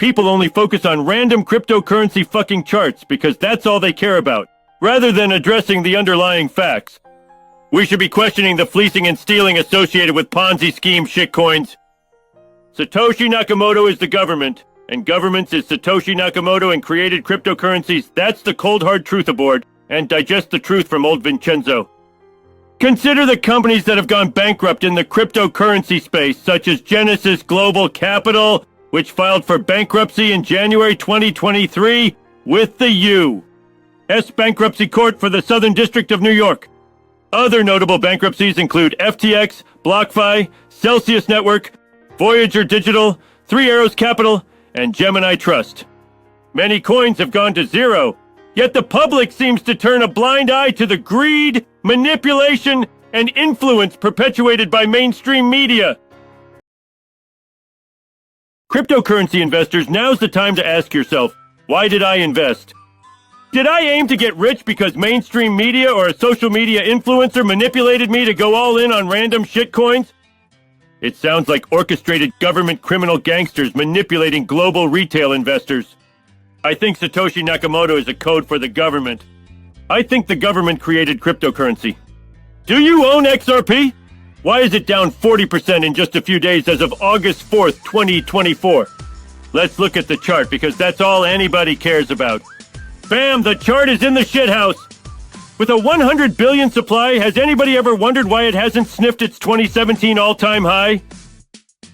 People only focus on random cryptocurrency fucking charts because that's all they care about, rather than addressing the underlying facts. We should be questioning the fleecing and stealing associated with Ponzi scheme shitcoins. Satoshi Nakamoto is the government, and governments is Satoshi Nakamoto and created cryptocurrencies. That's the cold hard truth aboard, and digest the truth from old Vincenzo. Consider the companies that have gone bankrupt in the cryptocurrency space, such as Genesis Global Capital, which filed for bankruptcy in January 2023 with the U.S. Bankruptcy Court for the Southern District of New York. Other notable bankruptcies include FTX, BlockFi, Celsius Network, Voyager Digital, Three Arrows Capital, and Gemini Trust. Many coins have gone to zero, yet the public seems to turn a blind eye to the greed, manipulation, and influence perpetuated by mainstream media. Cryptocurrency investors, now's the time to ask yourself, why did I invest? Did I aim to get rich because mainstream media or a social media influencer manipulated me to go all in on random shitcoins? It sounds like orchestrated government criminal gangsters manipulating global retail investors. I think Satoshi Nakamoto is a code for the government. I think the government created cryptocurrency. Do you own XRP? Why is it down 40% in just a few days as of August 4th, 2024? Let's look at the chart because that's all anybody cares about. Bam! The chart is in the shithouse! With a 100 billion supply, has anybody ever wondered why it hasn't sniffed its 2017 all-time high?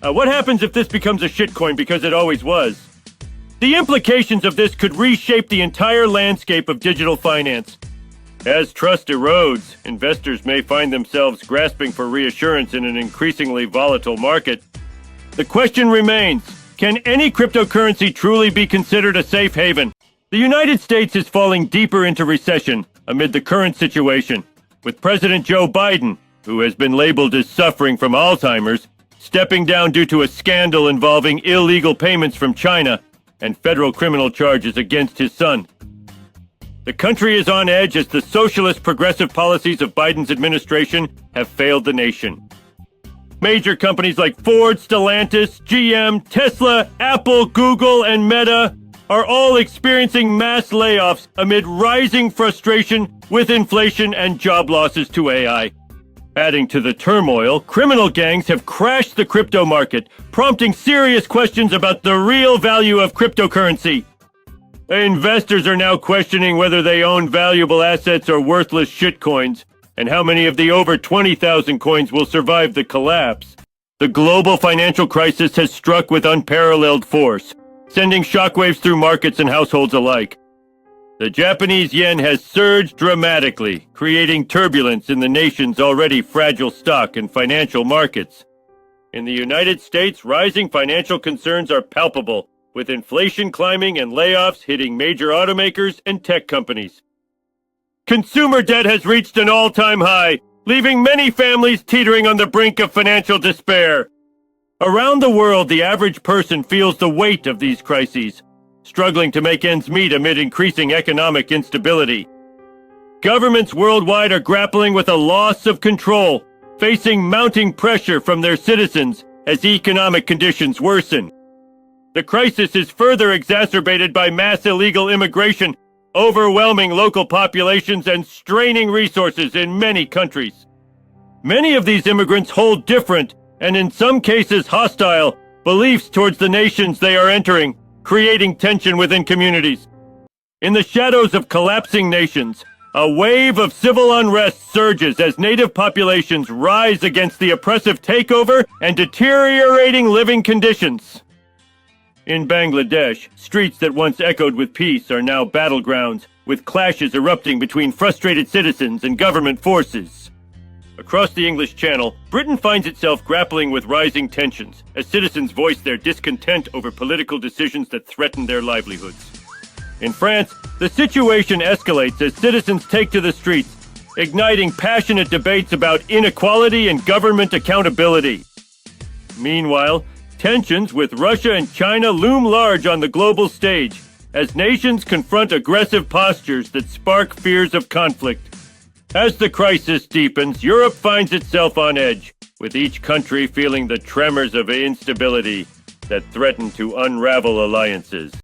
What happens if this becomes a shitcoin because it always was? The implications of this could reshape the entire landscape of digital finance. As trust erodes, investors may find themselves grasping for reassurance in an increasingly volatile market. The question remains, can any cryptocurrency truly be considered a safe haven? The United States is falling deeper into recession amid the current situation, with President Joe Biden, who has been labeled as suffering from Alzheimer's, stepping down due to a scandal involving illegal payments from China and federal criminal charges against his son. The country is on edge as the socialist progressive policies of Biden's administration have failed the nation. Major companies like Ford, Stellantis, GM, Tesla, Apple, Google, and Meta are all experiencing mass layoffs amid rising frustration with inflation and job losses to AI. Adding to the turmoil, criminal gangs have crashed the crypto market, prompting serious questions about the real value of cryptocurrency. Investors are now questioning whether they own valuable assets or worthless shitcoins, and how many of the over 20,000 coins will survive the collapse. The global financial crisis has struck with unparalleled force, sending shockwaves through markets and households alike. The Japanese yen has surged dramatically, creating turbulence in the nation's already fragile stock and financial markets. In the United States, rising financial concerns are palpable, with inflation climbing and layoffs hitting major automakers and tech companies. Consumer debt has reached an all-time high, leaving many families teetering on the brink of financial despair. Around the world, the average person feels the weight of these crises, struggling to make ends meet amid increasing economic instability. Governments worldwide are grappling with a loss of control, facing mounting pressure from their citizens as economic conditions worsen. The crisis is further exacerbated by mass illegal immigration, overwhelming local populations and straining resources in many countries. Many of these immigrants hold different, and in some cases hostile, beliefs towards the nations they are entering, creating tension within communities. In the shadows of collapsing nations, a wave of civil unrest surges as native populations rise against the oppressive takeover and deteriorating living conditions. In Bangladesh, streets that once echoed with peace are now battlegrounds, with clashes erupting between frustrated citizens and government forces. Across the English Channel, Britain finds itself grappling with rising tensions as citizens voice their discontent over political decisions that threaten their livelihoods. In France, the situation escalates as citizens take to the streets, igniting passionate debates about inequality and government accountability. Meanwhile, tensions with Russia and China loom large on the global stage as nations confront aggressive postures that spark fears of conflict. As the crisis deepens, Europe finds itself on edge, with each country feeling the tremors of instability. that threaten to unravel alliances.